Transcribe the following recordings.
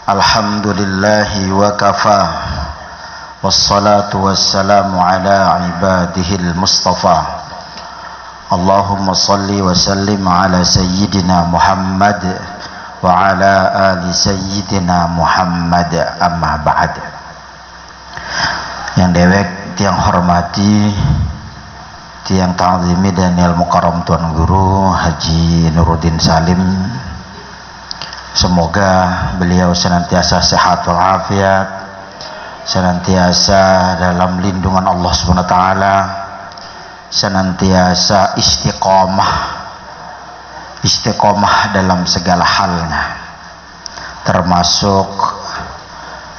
Alhamdulillahi wa kafa, wassalatu wassalamu ala ibadihil mustafa. Allahumma salli wa sallim ala sayyidina Muhammad wa ala ali sayyidina Muhammad, amma ba'd. Yang dewek tiang hormati, tiang ta'zimi Daniel Mukarram Tuan Guru Haji Nuruddin Salim, semoga beliau senantiasa sehat walafiat, senantiasa dalam lindungan Allah SWT, senantiasa istiqomah dalam segala halnya, termasuk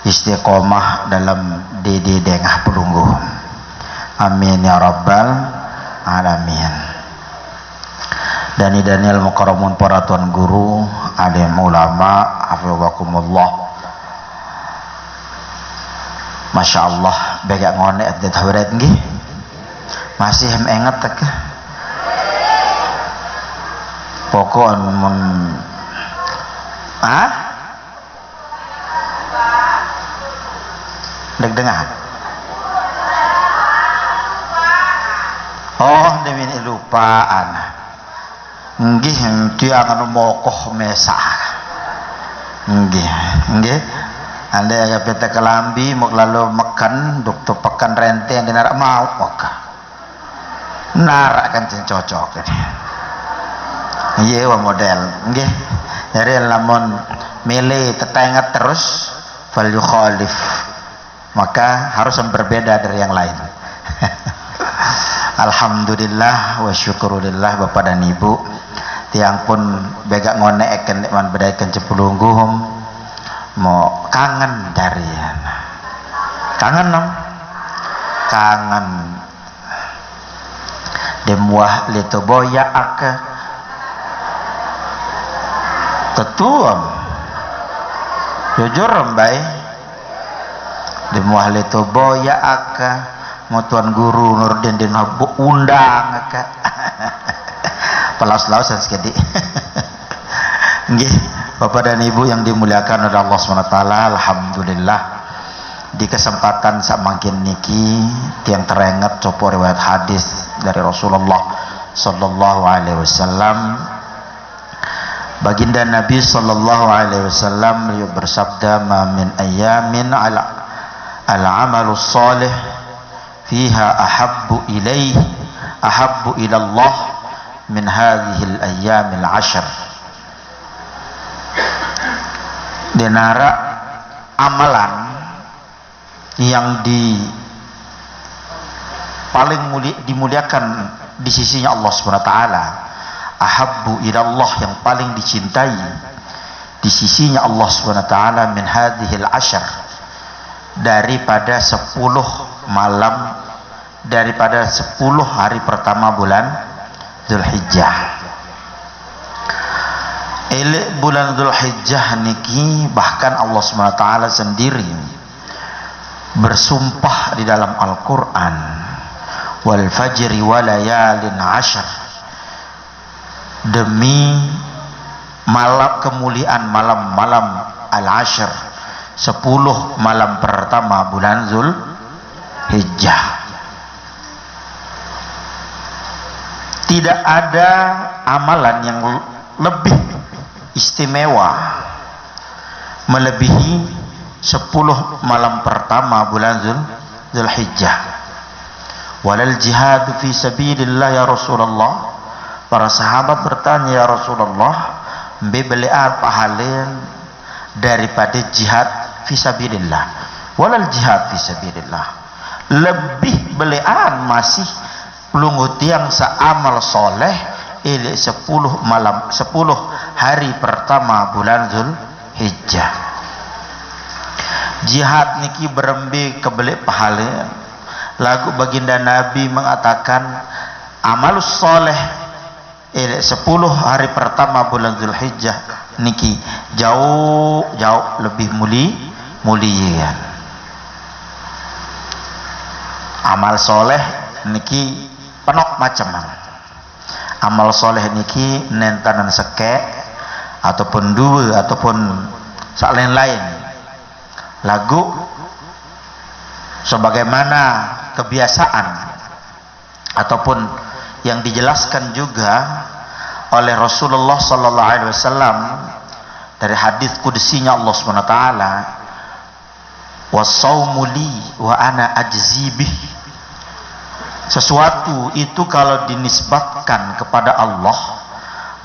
istiqomah dalam dengah pelunggu. Amin ya rabbal alamin. Daniel Mukarramun para tuan guru, alim ulama, hafizakumullah. Masya Allah, begak ngonek dan tawret nggih. Masih ingat tak? Pokok mun deg-dengan. Oh, demi lupaan. Nggih dia akan mokoh mesak. Nggih. Anda ya peta kelambi mau lalu makan dokter pekan rente yang dinarak mau maka narak kan cocok ini. Iya wa model. Nggih. Jadi lamun milih tetengat terus fal yukhalif, maka harus berbeda dari yang lain. Alhamdulillah wa syukurillah Bapak dan Ibu, tiang pun begak ngonek man bedaikan cepulungguhum mau kangen dari kangen dong, kangen demuah litu boya aka tetuam jujur mbay demuah litu boya aka mau tuan guru Nuruddin din undang aka pelas-lausan sekali. Nggih, Bapak dan Ibu yang dimuliakan oleh Allah SWT, alhamdulillah di kesempatan samakin niki tiang terengat copo riwayat hadis dari Rasulullah sallallahu alaihi wasallam. Baginda Nabi sallallahu alaihi wasallam beliau bersabda, "Ma min ayyamin al-amalu shalih fiha ahabbu ila Allah min hadhil ayyamil 'ashr." Denara amalan yang paling dimuliakan di sisinya Allah SWT, ahabbu ilallah, yang paling dicintai di sisinya Allah SWT, min hadhil 'ashr, daripada 10 malam, daripada 10 hari pertama bulan Dzulhijjah. Bulan Dzulhijjah niki bahkan Allah SWT sendiri bersumpah di dalam Al-Quran, wal fajri walayalin 'ashr, demi malam kemuliaan malam-malam al-'ashr, 10 malam pertama bulan Dzulhijjah. Tidak ada amalan yang lebih istimewa melebihi 10 malam pertama bulan Dzulhijjah. Walal jihad fi sabilillah ya Rasulullah. Para sahabat bertanya, ya Rasulullah, bebelian pahalin daripada jihad fi sabilillah. Walal jihad fi sabilillah, lebih belian masih pelunggut yang seamal soleh ini 10 malam 10 hari pertama bulan Dzulhijjah. Jihad niki berembe kebelik pahala. Lagu baginda Nabi mengatakan amalus soleh ini 10 hari pertama bulan Dzulhijjah niki jauh lebih mulia. Amal soleh niki penok macam-macam. Amal soleh niki nentanan seke ataupun dua ataupun sak lain-lain lagu sebagaimana kebiasaan ataupun yang dijelaskan juga oleh Rasulullah sallallahu alaihi wasallam dari hadis kudusinya Allah Subhanahu wa taala, was-saumu li wa ana ajzi bih. Sesuatu itu kalau dinisbatkan kepada Allah,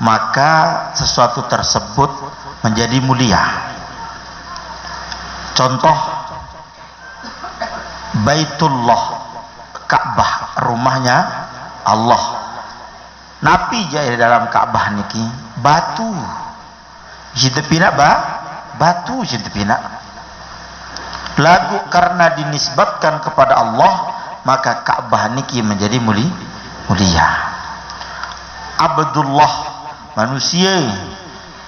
maka sesuatu tersebut menjadi mulia. Contoh Baitullah, Ka'bah, rumahnya Allah. Napi jaya dalam Ka'bah niki batu. Jitepina batu jitepina. Lagu karena dinisbatkan kepada Allah, maka Ka'bah niki menjadi mulia. Abdullah, manusia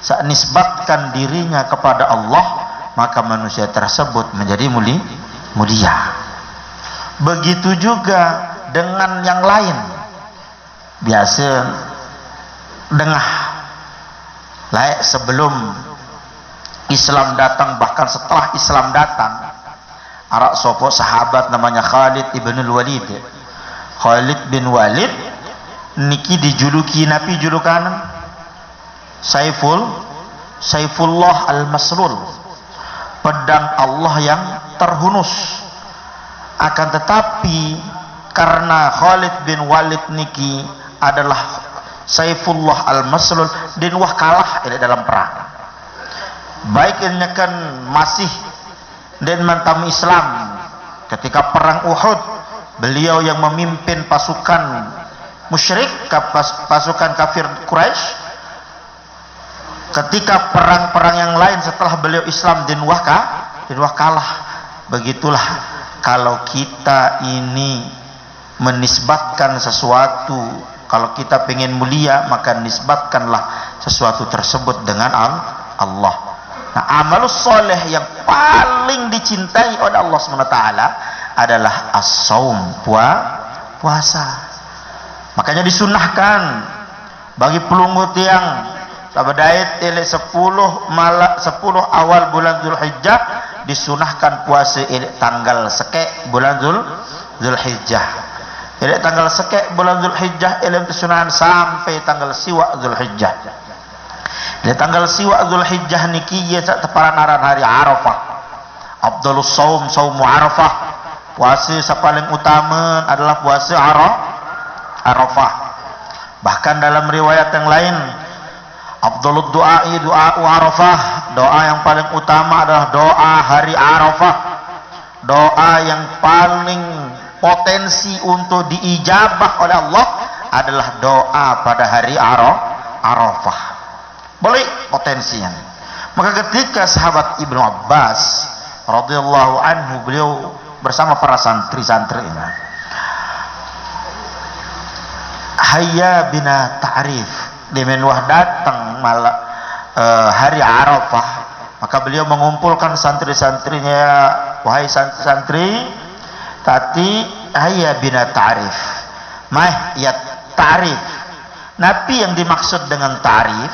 saat nisbatkan dirinya kepada Allah, maka manusia tersebut menjadi mulia. Begitu juga dengan yang lain. Biasa dengar layak sebelum Islam datang, bahkan setelah Islam datang, arak sopo sahabat namanya Khalid ibn Walid. Khalid bin Walid niki dijuluki Nabi julukan Saifullah al-Maslul, pedang Allah yang terhunus. Akan tetapi karena Khalid bin Walid niki adalah Saifullah al-Maslul, dan wah kalah dalam perang. Baik ini kan masih dan mentam Islam ketika perang Uhud, beliau yang memimpin pasukan musyrik, pasukan kafir Quraisy. Ketika perang-perang yang lain setelah beliau Islam, dan wah kalah. Begitulah kalau kita ini menisbatkan sesuatu, kalau kita pengen mulia, maka nisbatkanlah sesuatu tersebut dengan Allah. Nah, amalus soleh yang paling dicintai oleh Allah SWT adalah as-saum, puasa. Makanya disunahkan bagi pelungut yang sabadait 10 awal bulan Zulhijjah, disunahkan puasa tanggal sekek bulan Zulhijjah. Jadi tanggal sekek bulan Zulhijjah ilmu kesunahan sampai tanggal siwa Zulhijjah. Jadi tanggal siwa Zulhijjah niki ya teparan aran hari Arafah. Afdhalus saum saumu Arafah. Puasa paling utama adalah puasa Arafah. Bahkan dalam riwayat yang lain, afdhalud du'ai du'a'u Arafah. Doa yang paling utama adalah doa hari Arafah. Doa yang paling potensi untuk diijabah oleh Allah adalah doa pada hari Arafah. Boleh potensinya. Maka ketika sahabat Ibnu Abbas radhiyallahu anhu, beliau bersama para santri-santri ini, hayya bina ta'rif, dimenwah datang malah hari Arafah, maka beliau mengumpulkan santri-santrinya, wahai santri-santri, tati hayya bina ta'rif. Mah ya ta'rif. Nabi yang dimaksud dengan ta'rif,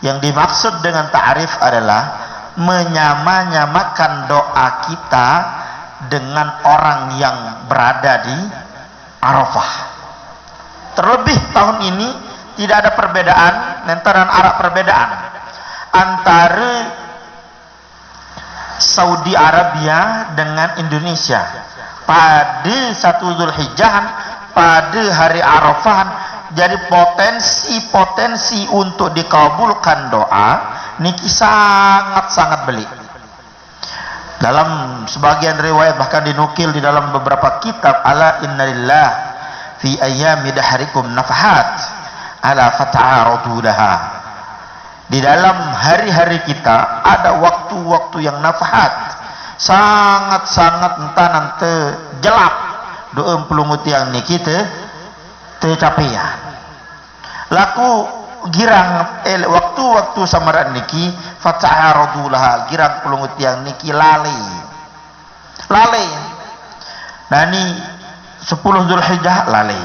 yang dimaksud dengan ta'rif adalah menyamakan doa kita dengan orang yang berada di Arafah. Terlebih tahun ini tidak ada perbedaan, lantaran Arab perbedaan antara Saudi Arabia dengan Indonesia. Pada 1 Zulhijjah, pada hari Arafah, jadi potensi untuk dikabulkan doa niki sangat beli. Dalam sebagian riwayat bahkan dinukil di dalam beberapa kitab, ala innalillah fi ayyami dahrikum nafahat ala fata'aradu laha. Di dalam hari-hari kita ada waktu-waktu yang nafahat, sangat entanan jelap doa pelungut yang niki tercapai. Laku girang waktu-waktu samaran niki fata'aradu laha, girang pelungut yang niki lalai. Nah ini 10 Zulhijjah lalai.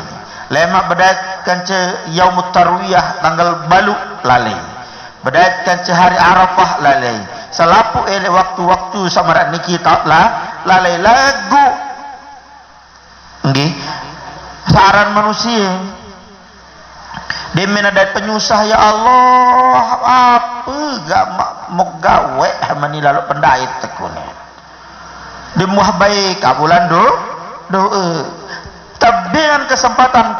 Lemak bedait kanca yaumut tarwiyah tanggal balu lalai. Bedait kanca hari Arafah lalai. selapu elek waktu-waktu samaran niki taatlah lalai lagu nggih saran manusia demen ada penyusah ya Allah apa gak mau gawe mani lalu pendait tekune demuah baik abulan doa tabengan kesempatan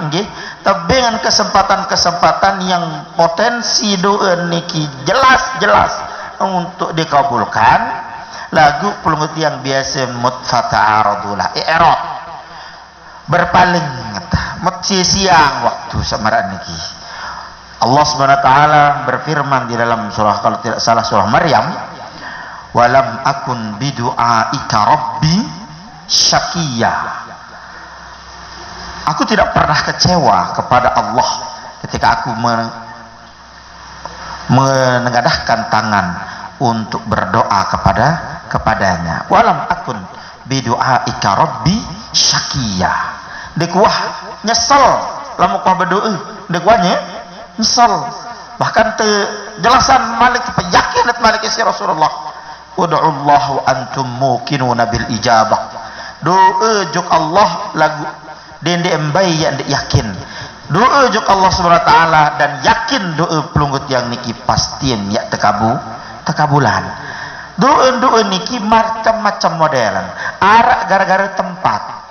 nggih tabengan kesempatan yang potensi doa niki jelas untuk dikabulkan lagu pelungut yang biasa mutfata'aradullah i'rad berpaling siang waktu samaran niki Allah Subhanahu wa taala berfirman di dalam surah kalau tidak salah surah Maryam walam akun bidu'aika rabbi syaqiyya aku tidak pernah kecewa kepada Allah ketika aku menengadahkan tangan untuk berdoa kepadanya walam akun bidu'aika rabbi syaqiyya dekuah nyesel lamun kau berdoa dekuahnya nyesel bahkan jelasan malik peyakin malik si Rasulullah ud'ullah wa antum muqinuna bil ijabah doa juk Allah lagu dende embai yang yakin doa juk Allah Subhanahu wa taala dan yakin doa pelunggut yang niki pastien ya tekabulan doa niki macam-macam modelan arak gara-gara tempat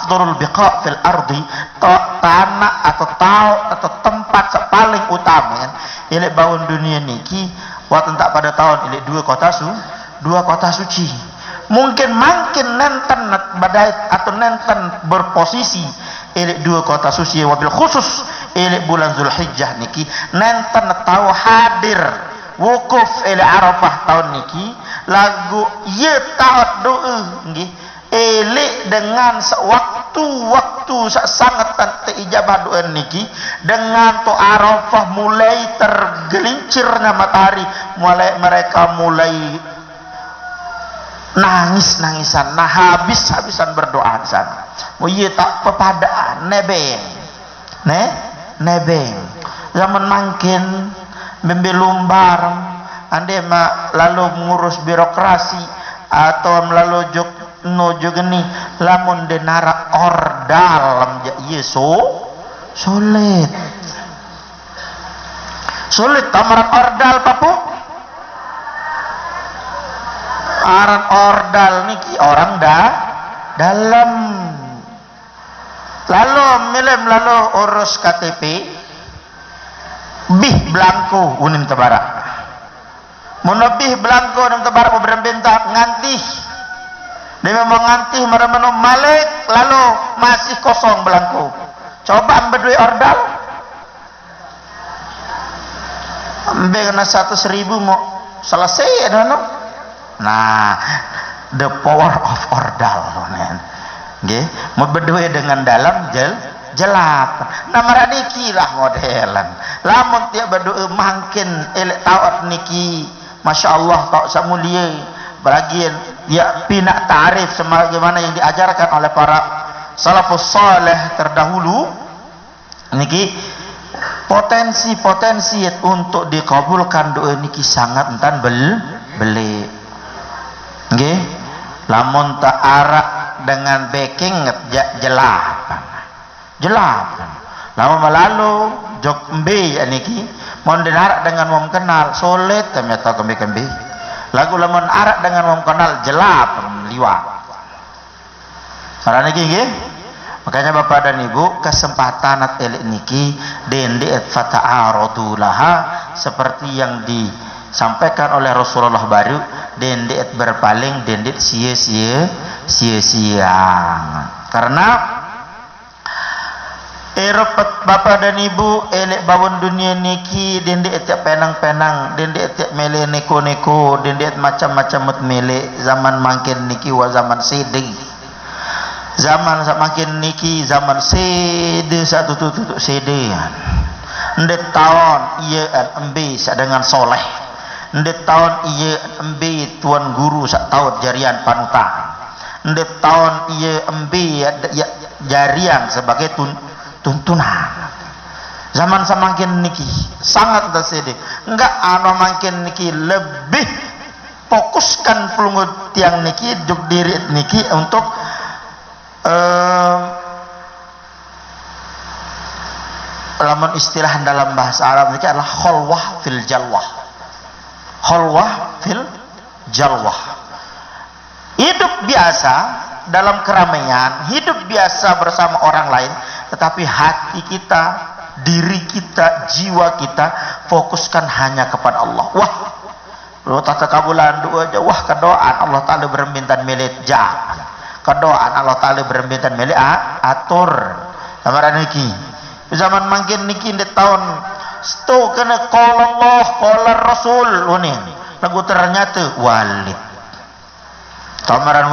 afdalul biqa fil ardi tanah atau tempat paling utama ilek bangun dunia niki waktu tak pada tahun ilek dua kota suci mungkin nenten badai atau nenten berposisi ilek dua kota suci wabil khusus ilek bulan Zulhijjah niki nenten tahu hadir wukuf ilek Arafah tahun niki lagu ye taat doa nggih elek dengan waktu sangat terijabah doa niki dengan to Arafah mulai tergelincirnya matahari mereka mulai nangis-nangisan habis-habisan berdoa di sana oh iya tak pepadaan nebeng zaman makin membelumbar ande lalu mengurus birokrasi atau melalui nojo geni lamun denara ordal sulit tamaran ordal papu aran ordal niki orang dalam lalu urus KTP bih blanko unim tebara monobih blanko unim tebara berbentak ngantih dia memang ngantih meremenom malik lalu masih kosong belangko coba berdua ordal ambil kena 100.000 mau selesai no? Nah the power of ordal okay? Mau berdua dengan dalam jelap nah meraniki lah modelan lamun tiap berdua makin elek tawat niki Masya Allah tak samulia bagian ya pinak ta'rif sebagaimana yang diajarkan oleh para salafus saleh terdahulu niki potensi untuk dikabulkan doa niki sangat entan beli nggih lamun ta'arak dengan backing jelap lamun malalu jok embe niki mon denarak dengan mom kenal sulit ternyata kembe lagu lemon arak dengan mom kenal jelap liwat sarana niki nggih makanya Bapak dan Ibu kesempatan elek niki dende fata'aradu laha seperti yang disampaikan oleh Rasulullah baru dende berpaling dende sia-sia karena Eropet Bapak dan Ibu elek bawon dunia niki dende etiak penang-penang dende etiak mele neko-neko dende macam-macam mut mele zaman makin niki wa zaman sedih zaman makin niki zaman sede satu tutup sedean ndet tahun iya embe sak dengan soleh ndet tahun iya embe tuan guru sak tahun jarian panutan ndet tahun iya embe jarian sebagai tuntunan Zaman semakin niki sangat tersedik. Enggak anu makin niki lebih fokuskan pelungut tiang niki duk diri niki untuk lamun istilah dalam bahasa Arab niki adalah khalwah fil jalwah. Khalwah fil jalwah. Hidup biasa dalam keramaian, hidup biasa bersama orang lain, tetapi hati kita, diri kita, jiwa kita fokuskan hanya kepada Allah. Wah, lu tata kabulan doa aja, wah kedoaan Allah Ta'ala bermintan milik jah, kedoaan Allah Ta'ala bermintan milik atur. Amaran niki zaman mangkin niki di tahun sto kena qala Allah qala Rasul ini lagu ternyata Walid. Tamaran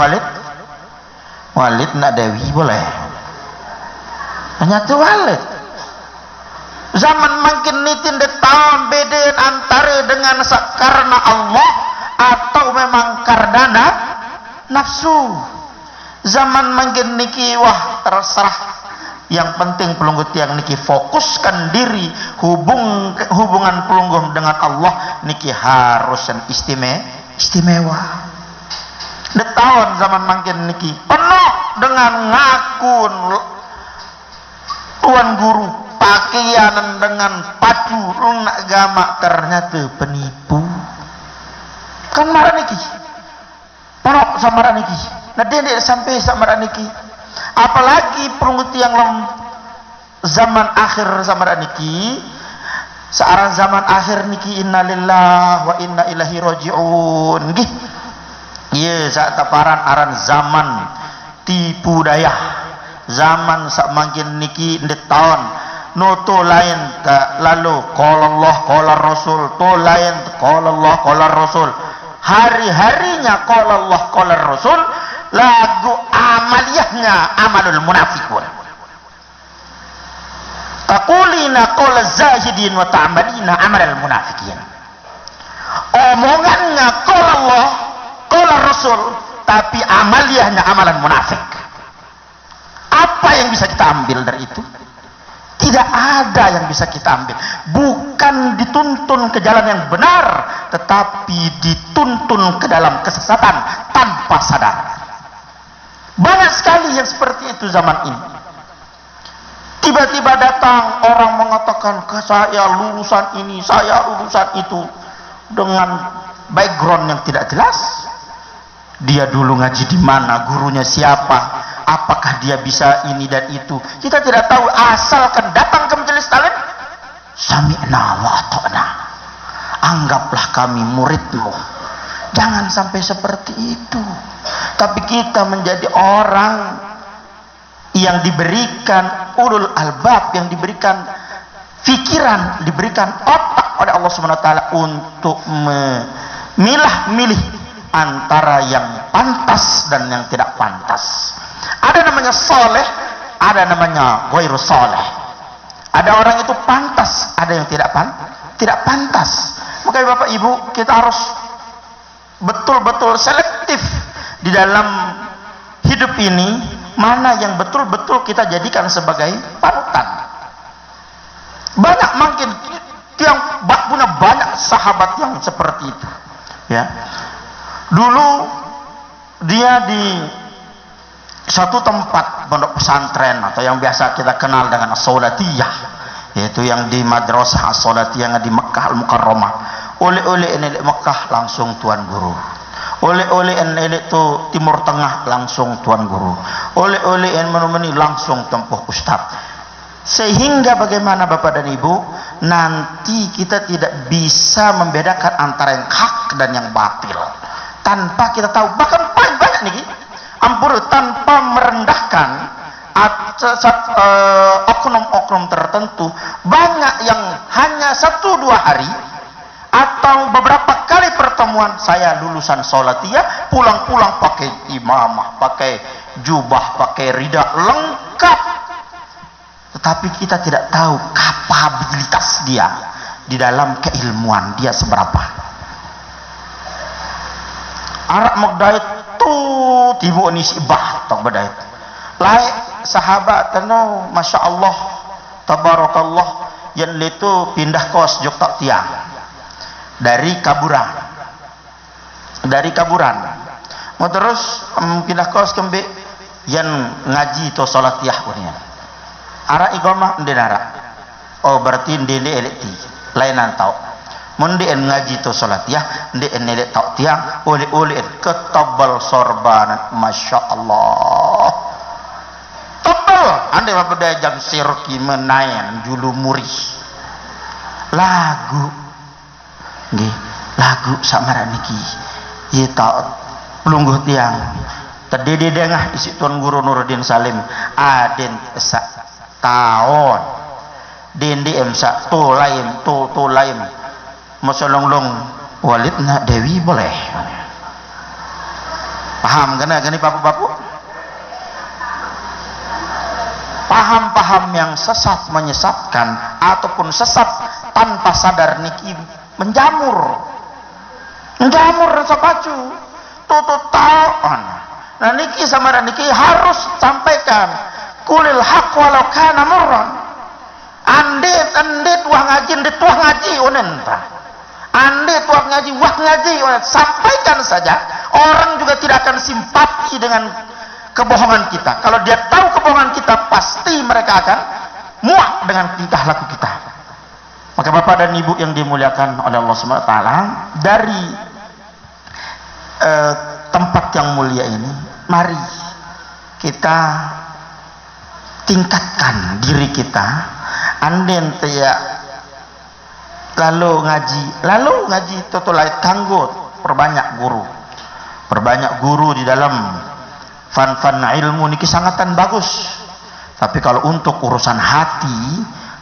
Walid nak Dewi boleh. Ternyata Walid. Zaman makin nitin de tahun beda antara dengan karena Allah atau memang karena nafsu. Zaman makin niki wah terserah. Yang penting pelunggut yang niki fokuskan diri hubungan pelungguh dengan Allah niki harus istimewa. Di tahun zaman makin niki penuh dengan ngakun tuan guru pakaian dengan pacu lunak agama ternyata penipu. Kan marah niki penuh sama marah niki. Nah dia sampai sama marah niki. Apalagi pelunggut yang zaman akhir zaman niki searah zaman akhir niki innalillahi wa inna ilaihi rajiun nggih. Ieu saat taparan aran zaman tipu daya. Zaman sak mangkin niki ndet taon noto lain tak lalu qala Allah qala Rasul to lain qala Allah qala Rasul. Hari-harinya qala Allah qala Rasul, lagu amaliyahnya amalul munafiqun. Taqulina qala zahidin wa ta'malina amalul munafiqin. Omongannya qala Allah qala Rasul, tapi amaliyahnya amalan munafik. Apa yang bisa kita ambil dari itu? Tidak ada yang bisa kita ambil. Bukan dituntun ke jalan yang benar, tetapi dituntun ke dalam kesesatan tanpa sadar. Banyak sekali yang seperti itu zaman ini. Tiba-tiba datang orang mengatakan, saya lulusan ini, saya lulusan itu, dengan background yang tidak jelas. Dia dulu ngaji di mana, gurunya siapa, apakah dia bisa ini dan itu, kita tidak tahu. Asalkan datang ke majelis taklim, sami'na wa ata'na, anggaplah kami muridmu. Jangan sampai seperti itu. Tapi kita menjadi orang yang diberikan ulul albab, yang diberikan fikiran, diberikan otak oleh Allah Subhanahu wa taala untuk memilah-milih antara yang pantas dan yang tidak pantas. Ada namanya soleh, ada namanya ghairu soleh. Ada orang itu pantas, ada yang tidak pantas. Makanya Bapak Ibu, kita harus betul-betul selektif di dalam hidup ini, mana yang betul-betul kita jadikan sebagai panutan. Banyak mungkin yang punya banyak sahabat yang seperti itu, ya. Dulu dia di satu tempat pondok pesantren atau yang biasa kita kenal dengan as-saulatiyah, yaitu yang di madrasah as-saulatiyah yang di Mekah Al-Mukarramah. Oleh-oleh enek Mekah langsung tuan guru. Oleh-oleh enek itu Timur Tengah langsung tuan guru. Oleh-oleh en menumeni langsung tempuh ustaz. Sehingga bagaimana Bapak dan Ibu, nanti kita tidak bisa membedakan antara yang hak dan yang batil. Tanpa kita tahu, bahkan banyak nih, ampun, tanpa merendahkan oknum-oknum tertentu, banyak yang hanya 1-2 hari atau beberapa kali pertemuan, saya lulusan Saulatiyah, pulang-pulang pakai imamah, pakai jubah, pakai rida lengkap, tetapi kita tidak tahu kapabilitas dia di dalam keilmuan dia seberapa. Arak magdait tuh tibu ni sibah tak badait. Lain sahabat tano, masya Allah, tabarakallah, yang itu pindah kos jok tok tiang dari kaburan mau terus pindah kos kembe yang ngaji to salat tiah punya ara igomah ndenara oh berarti ndene elekti lainan tau mundien ngaji to salat tiah ndien elek tau tiang oleh ketabal sorban masya Allah tebal ande pada jam sirki menayan julu muri lagu nggih lagu samaran niki ye tau pelungguh tiang terdiri dengah isi Tuan Guru Nuruddin Salim aden sak tahun dindi emsak tulaim masolong-long walid nak Dewi boleh paham kan gani papu-papu paham-paham yang sesat menyesatkan ataupun sesat tanpa sadar niki menjamur rasa pacu tutut taon. Nah niki sama niki harus sampaikan kulil haq walau kana murran andit wah ngaji onen ta andit wah ngaji onen sampaikan saja orang juga tidak akan simpati dengan kebohongan kita kalau dia tahu kebohongan kita pasti mereka akan muak dengan tingkah laku kita maka Bapak dan Ibu yang dimuliakan oleh Allah SWT dari tempat yang mulia ini mari kita tingkatkan diri kita anden tiak lalu ngaji totolai kanggo perbanyak guru di dalam fan ilmu niki sangatan bagus tapi kalau untuk urusan hati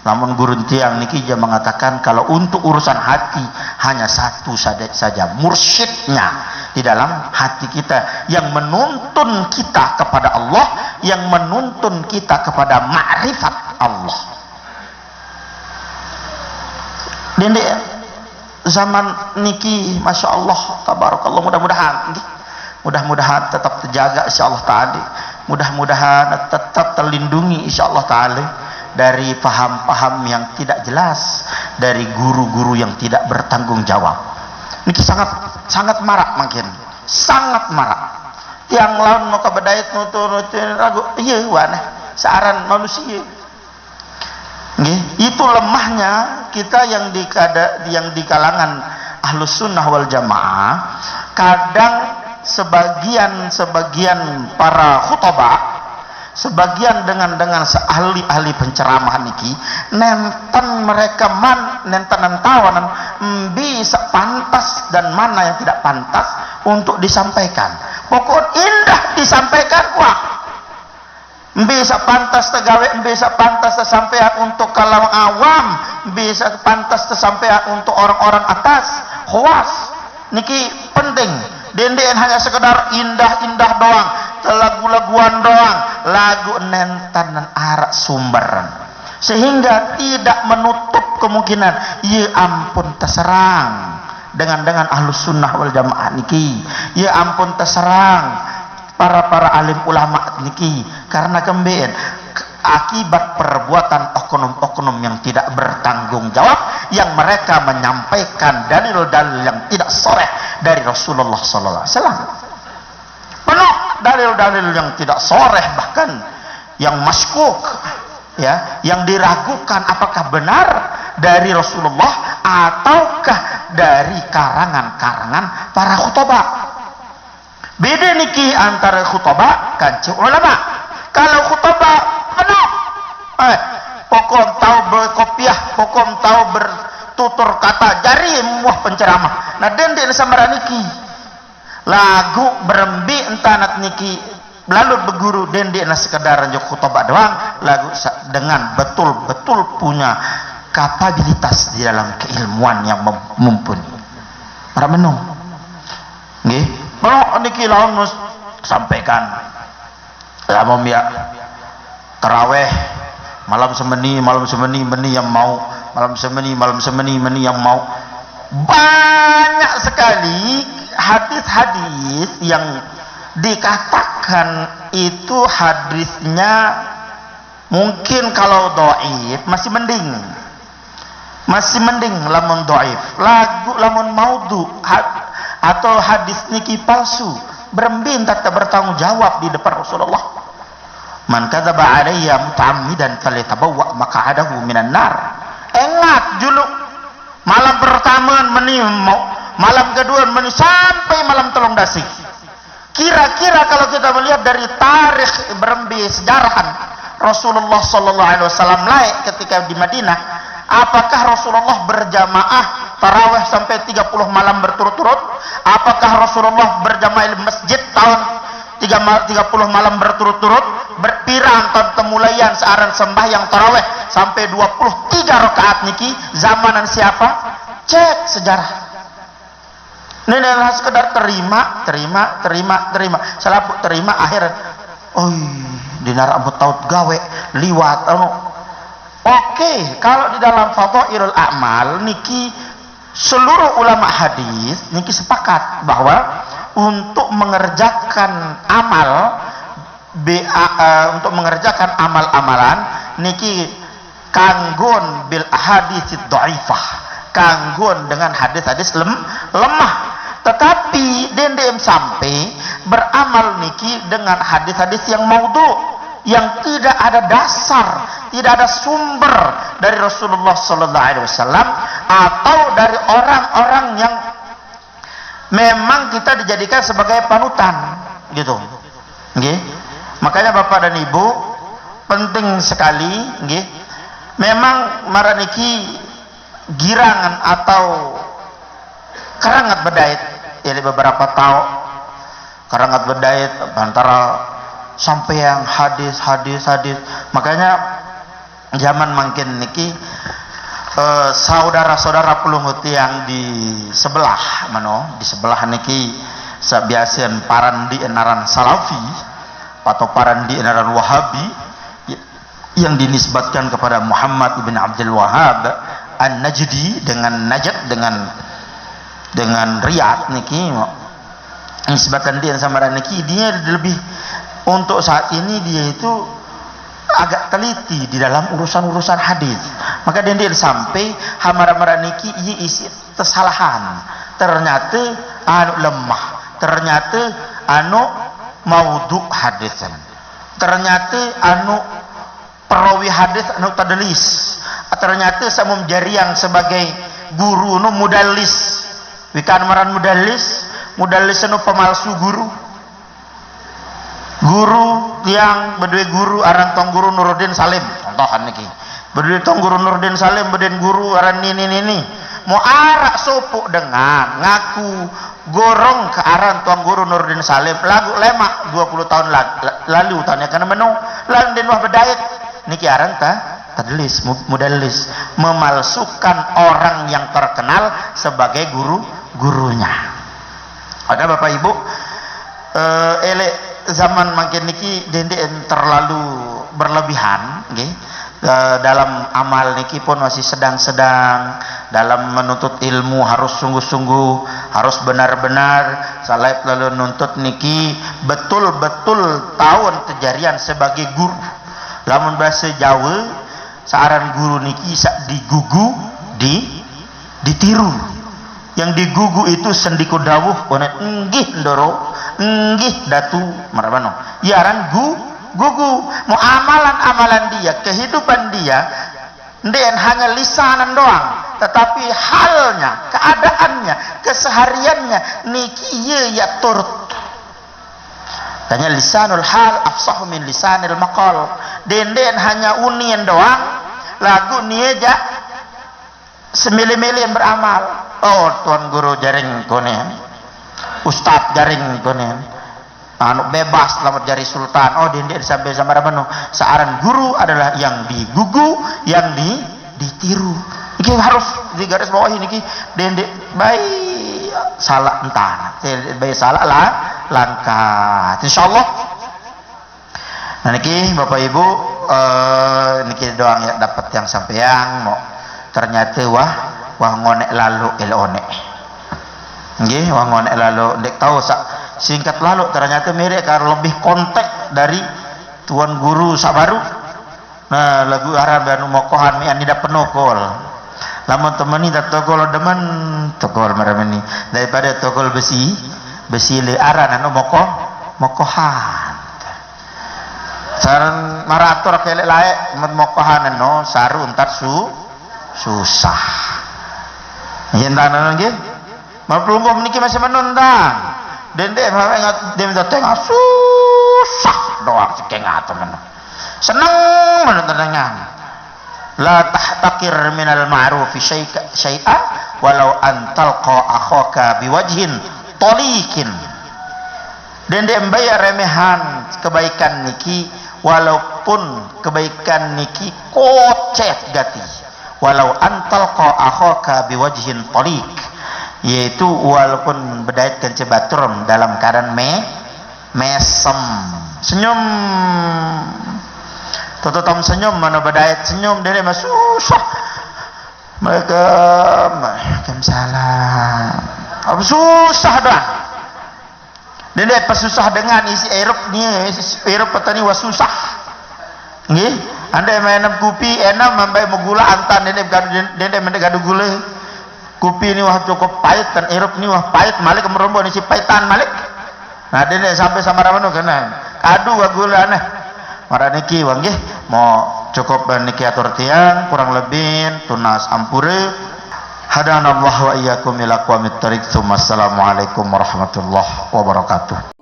namun guru tiang niki dia mengatakan kalau untuk urusan hati hanya satu saja mursyidnya di dalam hati kita yang menuntun kita kepada Allah yang menuntun kita kepada ma'rifat Allah dende zaman niki Masya Allah tabarakallah mudah-mudahan tetap terjaga insyaallah ta'ala mudah-mudahan tetap terlindungi insyaallah ta'ala dari paham-paham yang tidak jelas dari guru-guru yang tidak bertanggung jawab niki sangat marak makin sangat marak tiang lawan mau kabedait nuturutin ragu iya waneh searan manusia nggih itu lemahnya kita yang di kalangan ahlus sunnah wal jamaah kadang sebagian para khutbah sebagian dengan ahli penceramah niki nenten mereka nenten tawanan bisa pantas dan mana yang tidak pantas untuk disampaikan pokok indah disampaikan wah bisa pantas tegawe bisa pantas tersampaikan untuk kalangan awam bisa pantas tersampaikan untuk orang-orang atas khawas niki penting denden hanya sekedar indah-indah doang lagu-laguan doang lagu nentanan arak sumberan sehingga tidak menutup kemungkinan ya ampun terserang dengan ahlus sunnah wal jamaah niki ya ampun terserang para alim ulama niki karena kembeen akibat perbuatan oknum-oknum yang tidak bertanggung jawab yang mereka menyampaikan dalil-dalil yang tidak sahih dari Rasulullah sallallahu alaihi wasallam penuh dalil-dalil yang tidak sahih bahkan yang maskuk ya yang diragukan apakah benar dari Rasulullah ataukah dari karangan-karangan para khutbah beda niki antara khutbah kanci ulama kalau khutbah penuh pokok tahu berkopiah pokok tahu bertutur kata jari muah penceramah nah denden samara niki lagu berembi entanat niki lalu berguru denden sekedar njuk khutbah doang lagu dengan betul-betul punya kapabilitas di dalam keilmuan yang mumpuni para menung nggih mau niki lawan sampaikan lamun ya taraweh malam semeni meni yang mau malam semeni meni yang mau banyak sekali hadis-hadis yang dikatakan itu hadisnya mungkin kalau dhaif masih mending masih mending lamun dhaif, lagu lamun maudhu atau hadis niki palsu, berembin tak bertanggung jawab di depan Rasulullah. Man kadzaba alayya muta'ammidan falyatabawwa maq'adahu minan nar. Ingat dulu malam pertama malam kedua sampai malam telung dasih. Kira-kira kalau kita melihat dari tarikh berembi sejarahan Rasulullah sallallahu alaihi wasallam laik ketika di Madinah, apakah Rasulullah berjamaah tarawih sampai 30 malam berturut-turut? Apakah Rasulullah berjamaah di masjid tahun 30 malam berturut-turut? Berpirang temulayan searan sembahyang tarawih sampai 23 rakaat niki zamanan siapa? Cek sejarah. Ini adalah sekedar terima. Selaput terima akhir. Dinar Abu Taud gawe liwat. Oke, kalau di dalam Fadhailul A'mal niki seluruh ulama hadis niki sepakat bahwa untuk mengerjakan amal-amalan niki kanggon bil ahadits dhaifah, kanggon dengan hadis-hadis lemah. Tetapi dendem sampai beramal niki dengan hadis-hadis yang maudhu, yang tidak ada dasar, tidak ada sumber dari Rasulullah sallallahu alaihi wasallam atau dari orang-orang yang memang kita dijadikan sebagai panutan gitu. Nggih. Makanya Bapak dan Ibu penting sekali nggih. Memang maraniki girangan atau karangat bedait ya beberapa tahu karangat bedait antara sampai yang hadis. Makanya zaman makin niki saudara-saudara pelungut yang di sebelah niki sabiasian parandi enaran salafi atau parandi enaran wahabi yang dinisbatkan kepada Muhammad ibn Abdul Wahhab An-Najdi dengan Najd dengan Riyadh niki nisbatan dia sama niki dia lebih untuk saat ini dia itu agak teliti di dalam urusan hadis. Maka dia sampai hamara-mara niki ia isi kesalahan. Ternyata lemah. Ternyata maudhu hadisan. Ternyata perawi hadis tadlis. Ternyata samum jariang sebagai guru mudallis. Wikan maran mudallis pemalsu guru yang berdua guru aran tong guru Nuruddin Salim contohan niki berdua tong guru Nuruddin Salim berdua guru aran ini mau arak sopuk dengan ngaku gorong ke aran tong guru Nuruddin Salim lagu lemak 20 tahun lalu tanya karena menu lalu den wah bedait niki aran tadlis mudallis memalsukan orang yang terkenal sebagai gurunya. Maka Bapak Ibu zaman makin niki dendek terlalu berlebihan nggih dalam amal niki pun masih sedang-sedang dalam menuntut ilmu harus sungguh-sungguh harus benar-benar saleh lalu nuntut niki betul-betul tahun kejarian sebagai guru lamun bahasa Jawa searan guru niki sak digugu ditiru yang digugu itu sendiku dawuh onet nggih ndoro nggih datu marabano yaran gugu mau amalan dia kehidupan dia ndien hanya lisanan doang tetapi halnya keadaannya kesehariannya niki ya turut tanya lisanul hal afsahu min lisanil maqal den hanya unian doang lagu nieja semili-mili beramal. Tuan guru jaring konen ustad jaring konen bebas selamat jari sultan dendek sampai sama ramano searan guru adalah yang digugu yang ditiru ini harus di garis bawah ini dendek baik salah entar baik salah lah langkah insyaallah. Nah niki Bapak Ibu niki doang ya dapat yang sampeang mau ternyata wah ngonek lalu elonek nggih wah ngonek lalu ndek tahu singkat lalu ternyata mirip karena lebih kontak dari tuan guru sabaru nah lagu Arab anu mokohan mi anda penuh kol Lamun temeni tak togol demen togol maremeni daripada togol besi le aran anu mokohan. Saran marator kelek laek mokohan anu saru entar susah. Yen tanan nggih. Malpulumpuh meniki masih menundang. Dendek mawe ngat dem tengah susah doang sekengat temen. Seneng menentengan. La tahtakir minal ma'rufi syai'a walau antalqa akhaka biwajhin tolikin. Dendek bayar remehan kebaikan niki walaupun kebaikan niki kocet gati. Walau antalqa akhaka biwajhin tolik, yaitu walaupun bedaitkan cebatrum dalam keadaan mesem senyum tututam senyum mana bedait senyum dia mah susah mereka salam apa susah dah dia pas susah dengan isi erup ni erup petani was susah nggih anda mainam kopi enam sampai menggula antan dia mendek gula kopi ni wah cukup pahit kan erup ni wah pahit malik merombo ni si pahitan malik. Nah dia sampai sama ramanu kena kadu gula nah maraniki wanggih mau cukup niki atur tiang kurang lebih tunas ampure hadanallahu wa iyyakum ila aqwamit thoriq. Assalamualaikum warahmatullahi wabarakatuh.